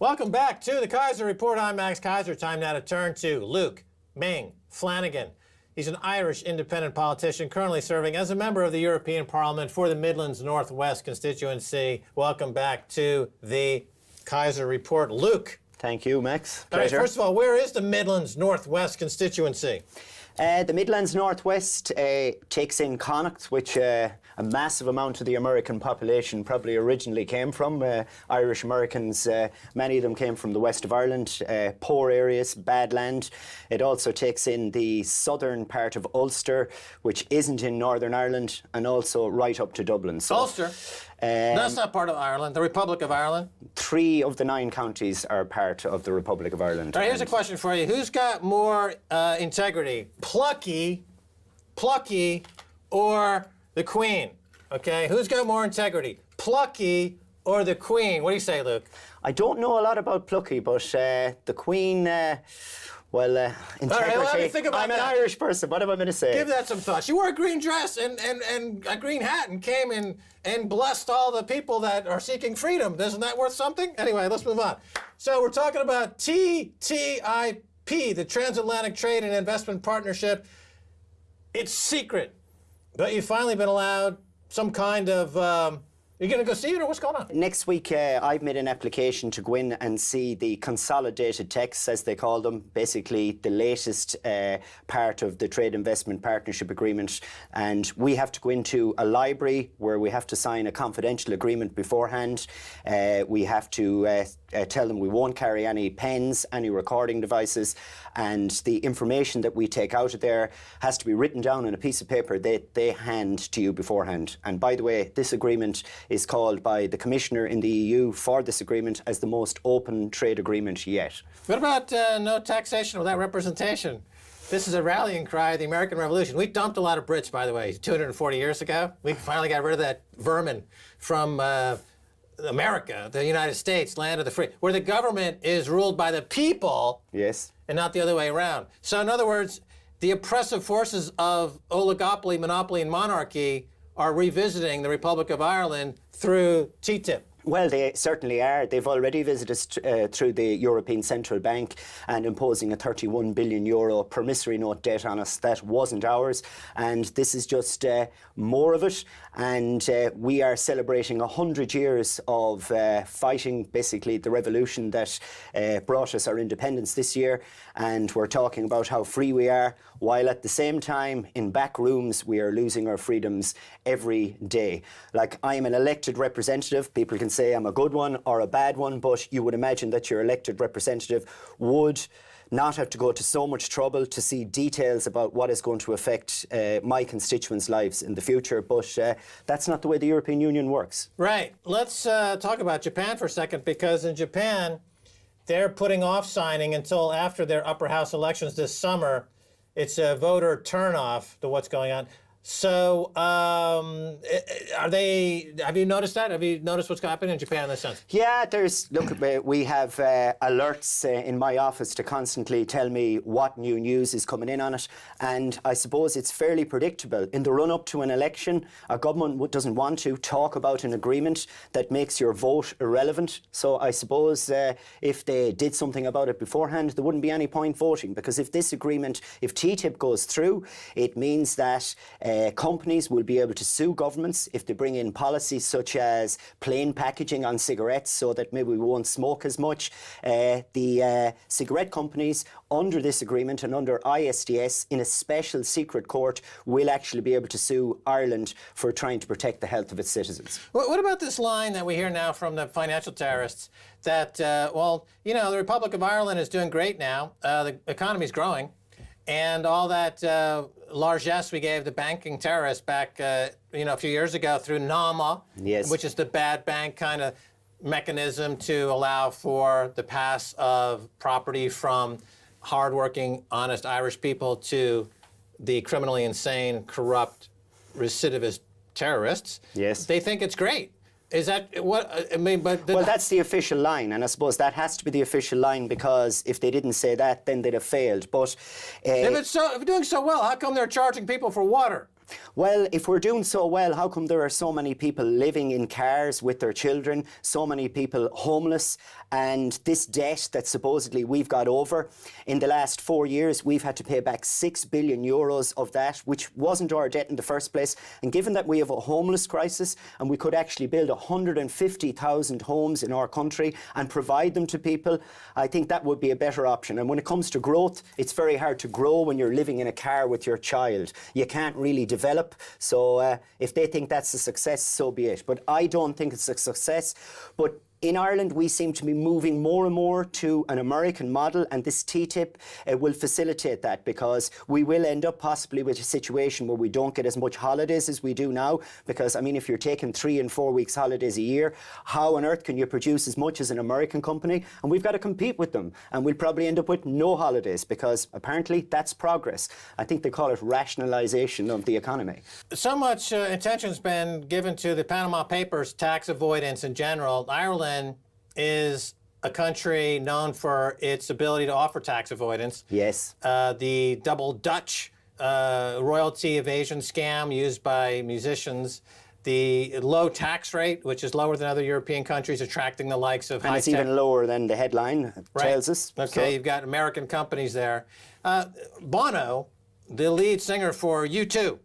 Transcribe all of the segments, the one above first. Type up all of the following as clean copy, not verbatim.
Welcome back to the Keiser Report. I'm Max Keiser. Time now to turn to Luke Ming Flanagan. He's an Irish independent politician currently serving as a member of the European Parliament for the Midlands Northwest constituency. Welcome back to the Keiser Report. Luke. Thank you, Max. All right, first of all, where is the Midlands Northwest constituency? The Midlands Northwest takes in Connacht, which a massive amount of the American population probably originally came from. Irish Americans, many of them came from the west of Ireland, poor areas, bad land. It also takes in the southern part of Ulster, which isn't in Northern Ireland, and also right up to Dublin. So, Ulster? That's not part of Ireland, the Republic of Ireland? 3 of the 9 counties are part of the Republic of Ireland. All right, here's a question for you. Who's got more integrity? Plucky, or the Queen? Okay, who's got more integrity? Plucky or the Queen? What do you say, Luke? I don't know a lot about Plucky, but the Queen... integrity. All right, well, let me think about I'm that. an Irish person. What am I going to say? Give that some thought. She wore a green dress and a green hat and came and blessed all the people that are seeking freedom. Isn't that worth something? Anyway, let's move on. So we're talking about TTIP, the Transatlantic Trade and Investment Partnership. It's secret, but you've finally been allowed some kind of... Are you going to go see it, or what's going on? Next week, I've made an application to go in and see the consolidated texts, as they call them, basically the latest part of the Trade Investment Partnership Agreement. And we have to go into a library where we have to sign a confidential agreement beforehand. We have to tell them we won't carry any pens, any recording devices, and the information that we take out of there has to be written down on a piece of paper that they hand to you beforehand. And by the way, this agreement is called by the Commissioner in the EU for this agreement as the most open trade agreement yet. What about no taxation without representation? This is a rallying cry of the American Revolution. We dumped a lot of Brits, by the way, 240 years ago. We finally got rid of that vermin from America, the United States, land of the free, where the government is ruled by the people. Yes. And not the other way around. So in other words, the oppressive forces of oligopoly, monopoly, and monarchy are revisiting the Republic of Ireland through TTIP. Well, they certainly are. They've already visited us through the European Central Bank and imposing a €31 billion promissory note debt on us. That wasn't ours. And this is just more of it. And we are celebrating 100 years of fighting, basically, the revolution that brought us our independence this year. And we're talking about how free we are, while at the same time, in back rooms, we are losing our freedoms every day. Like, I am an elected representative. People can say I'm a good one or a bad one, but you would imagine that your elected representative would not have to go to so much trouble to see details about what is going to affect my constituents' lives in the future. But that's not the way the European Union works. Right. Let's talk about Japan for a second, because in Japan, they're putting off signing until after their upper house elections this summer. It's a voter turnoff to what's going on. So, have you noticed that? Have you noticed what's happening in Japan in this sense? Yeah, we have alerts in my office to constantly tell me what new news is coming in on it. And I suppose it's fairly predictable. In the run-up to an election, a government doesn't want to talk about an agreement that makes your vote irrelevant. So I suppose if they did something about it beforehand, there wouldn't be any point voting. Because if this agreement, if TTIP goes through, it means that companies will be able to sue governments if they bring in policies such as plain packaging on cigarettes so that maybe we won't smoke as much. The cigarette companies under this agreement and under ISDS in a special secret court will actually be able to sue Ireland for trying to protect the health of its citizens. What about this line that we hear now from the financial terrorists that, well, you know, the Republic of Ireland is doing great now. The economy's growing. And all that largesse we gave the banking terrorists back, a few years ago through NAMA, yes, which is the bad bank kind of mechanism to allow for the pass of property from hardworking, honest Irish people to the criminally insane, corrupt, recidivist terrorists. Yes. They think it's great. Is that what I mean? But well, that's the official line, and I suppose that has to be the official line, because if they didn't say that, then they'd have failed. But if they're doing so well, how come they're charging people for water? Well, if we're doing so well, how come there are so many people living in cars with their children, so many people homeless, and this debt that supposedly we've got over? In the last 4 years, we've had to pay back 6 billion euros of that, which wasn't our debt in the first place. And given that we have a homeless crisis and we could actually build 150,000 homes in our country and provide them to people, I think that would be a better option. And when it comes to growth, it's very hard to grow when you're living in a car with your child. You can't really develop. So if they think that's a success, so be it. But I don't think it's a success. But in Ireland, we seem to be moving more and more to an American model, and this TTIP will facilitate that, because we will end up possibly with a situation where we don't get as much holidays as we do now. Because, I mean, if you're taking 3 and 4 weeks holidays a year, how on earth can you produce as much as an American company? And we've got to compete with them. And we'll probably end up with no holidays, because apparently that's progress. I think they call it rationalisation of the economy. So much attention's been given to the Panama Papers, tax avoidance in general. Ireland is a country known for its ability to offer tax avoidance. Yes. The double Dutch royalty evasion scam used by musicians, the low tax rate, which is lower than other European countries, attracting the likes of And it's even lower than the headline tells us. Okay, So you've got American companies there. Bono, the lead singer for U2,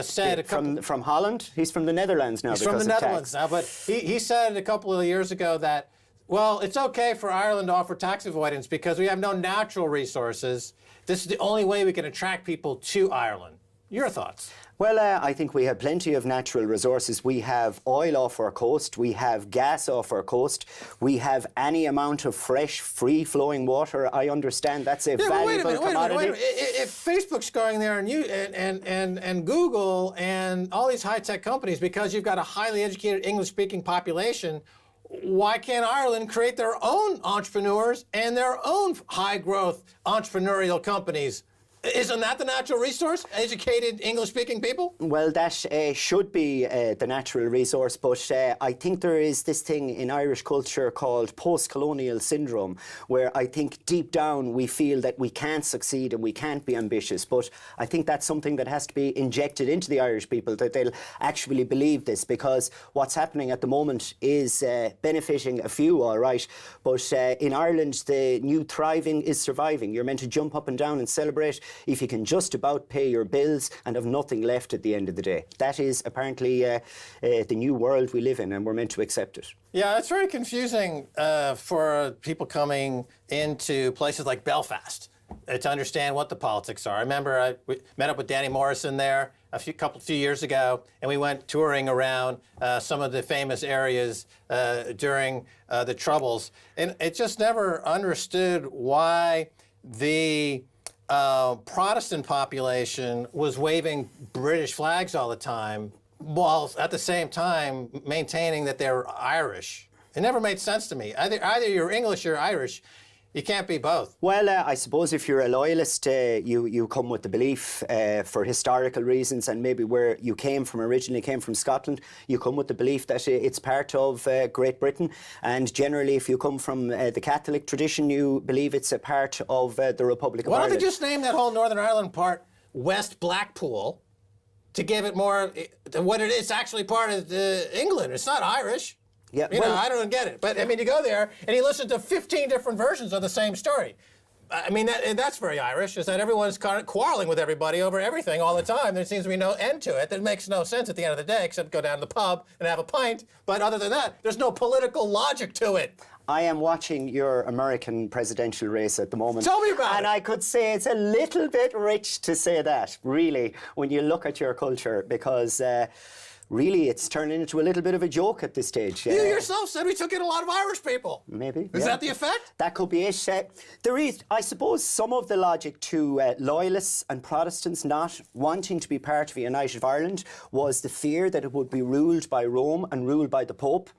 said a couple... From Holland? He's from the Netherlands now. He's from the Netherlands now, but he said a couple of years ago that, well, it's okay for Ireland to offer tax avoidance because we have no natural resources. This is the only way we can attract people to Ireland. Your thoughts? Well, I think we have plenty of natural resources. We have oil off our coast. We have gas off our coast. We have any amount of fresh, free-flowing water. I understand that's a valuable commodity. Wait a minute. If Facebook's going there and Google and all these high-tech companies, because you've got a highly educated English-speaking population, why can't Ireland create their own entrepreneurs and their own high-growth entrepreneurial companies? Isn't that the natural resource? Educated English-speaking people? Well, that should be the natural resource, but I think there is this thing in Irish culture called post-colonial syndrome, where I think deep down we feel that we can't succeed and we can't be ambitious. But I think that's something that has to be injected into the Irish people, that they'll actually believe this, because what's happening at the moment is benefiting a few, all right, but in Ireland the new thriving is surviving. You're meant to jump up and down and celebrate if you can just about pay your bills and have nothing left at the end of the day. That is apparently the new world we live in, and we're meant to accept it. Yeah, it's very confusing for people coming into places like Belfast to understand what the politics are. I remember I met up with Danny Morrison there a few years ago, and we went touring around some of the famous areas during the Troubles, and it just never understood why the Protestant population was waving British flags all the time, while at the same time maintaining that they're Irish. It never made sense to me. Either you're English or Irish. You can't be both. Well, I suppose if you're a loyalist, you come with the belief for historical reasons, and maybe where you originally came from Scotland, you come with the belief that it's part of Great Britain. And generally, if you come from the Catholic tradition, you believe it's a part of the Republic of Ireland. Why don't they just name that whole Northern Ireland part West Blackpool to give it more to what it is? It's actually part of England. It's not Irish. Yeah, you know, I don't get it. But, I mean, you go there and you listen to 15 different versions of the same story. I mean, that's very Irish, is that everyone's quarreling with everybody over everything all the time. There seems to be no end to it. That makes no sense at the end of the day, except go down to the pub and have a pint. But other than that, there's no political logic to it. I am watching your American presidential race at the moment. Tell me about it. And I could say it's a little bit rich to say that, really, when you look at your culture, because... really, it's turning into a little bit of a joke at this stage. You yourself said we took in a lot of Irish people. Maybe. Is that the effect? That could be it. There is, I suppose, some of the logic to loyalists and Protestants not wanting to be part of a united Ireland was the fear that it would be ruled by Rome and ruled by the Pope.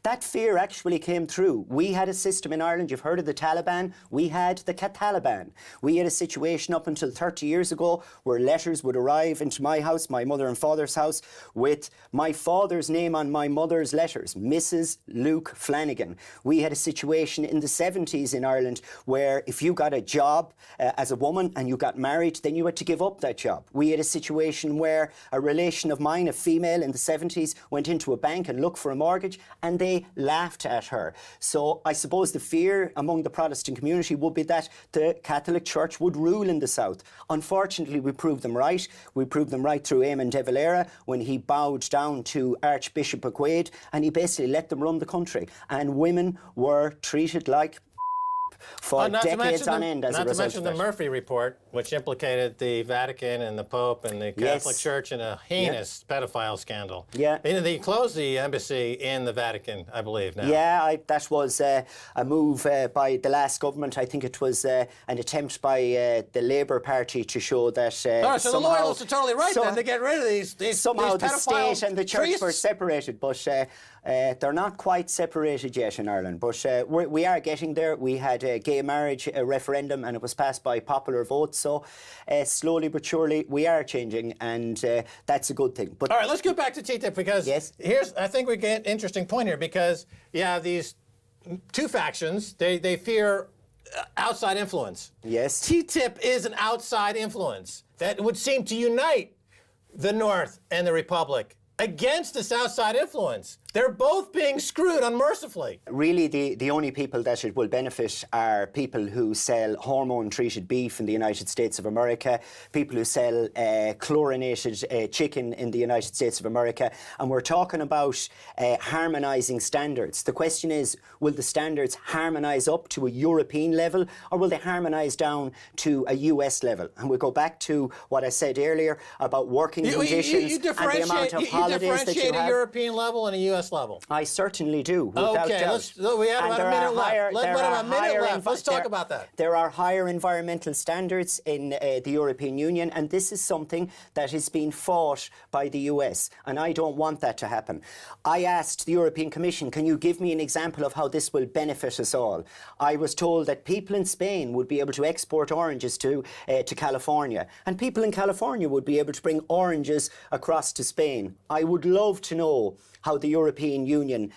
That fear actually came through. We had a system in Ireland, you've heard of the Taliban, we had the Catalaban. We had a situation up until 30 years ago where letters would arrive into my house, my mother and father's house, with my father's name on my mother's letters, Mrs. Luke Flanagan. We had a situation in the 70s in Ireland where if you got a job as a woman and you got married, then you had to give up that job. We had a situation where a relation of mine, a female in the 70s, went into a bank and looked for a mortgage and they laughed at her. So I suppose the fear among the Protestant community would be that the Catholic Church would rule in the South. Unfortunately, we proved them right. We proved them right through Eamon de Valera when he bowed down to Archbishop McQuaid and he basically let them run the country. And women were treated like for decades on end as a result of that. Not to mention the Murphy Report, which implicated the Vatican and the Pope and the Catholic Church in a heinous pedophile scandal. Yeah. They closed the embassy in the Vatican, I believe, now. Yeah, that was a move by the last government. I think it was an attempt by the Labour Party to show that so the loyalists are totally right then to get rid of these somehow these the state and the church priests were separated, but they're not quite separated yet in Ireland. But we are getting there. We had a gay marriage referendum and it was passed by popular vote. So slowly but surely we are changing, and that's a good thing. But all right, let's get back to TTIP because I think we get an interesting point here because these two factions they fear outside influence. Yes. TTIP is an outside influence that would seem to unite the North and the Republic against this outside influence. They're both being screwed unmercifully. Really, the only people that it will benefit are people who sell hormone-treated beef in the United States of America, people who sell chlorinated chicken in the United States of America, and we're talking about harmonising standards. The question is, will the standards harmonise up to a European level, or will they harmonise down to a US level? And we'll go back to what I said earlier about working conditions and the amount of holidays that you have. A European level and a US level. I certainly do, without doubt. We have about a minute left. Let's talk about that. There are higher environmental standards in the European Union, and this is something that is being fought by the US, and I don't want that to happen. I asked the European Commission, can you give me an example of how this will benefit us all? I was told that people in Spain would be able to export oranges to California, and people in California would be able to bring oranges across to Spain. I would love to know how the European Union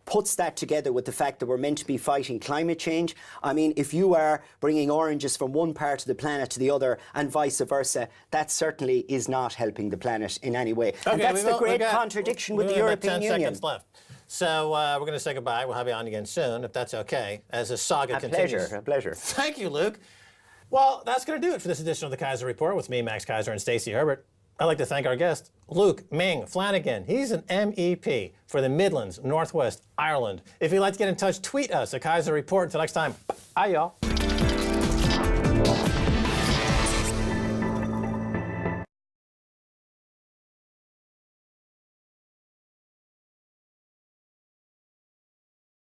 puts that together with the fact that we're meant to be fighting climate change. I mean, if you are bringing oranges from one part of the planet to the other and vice versa, that certainly is not helping the planet in any way. Okay, and that's the great contradiction with the European Union. 10 seconds left. So we're going to say goodbye. We'll have you on again soon, if that's okay, as the saga continues. A pleasure. Thank you, Luke. Well, that's going to do it for this edition of the Keiser Report with me, Max Keiser, and Stacey Herbert. I'd like to thank our guest, Luke Ming Flanagan. He's an MEP for the Midlands, Northwest Ireland. If you'd like to get in touch, tweet us at Keiser Report. Until next time, bye, y'all.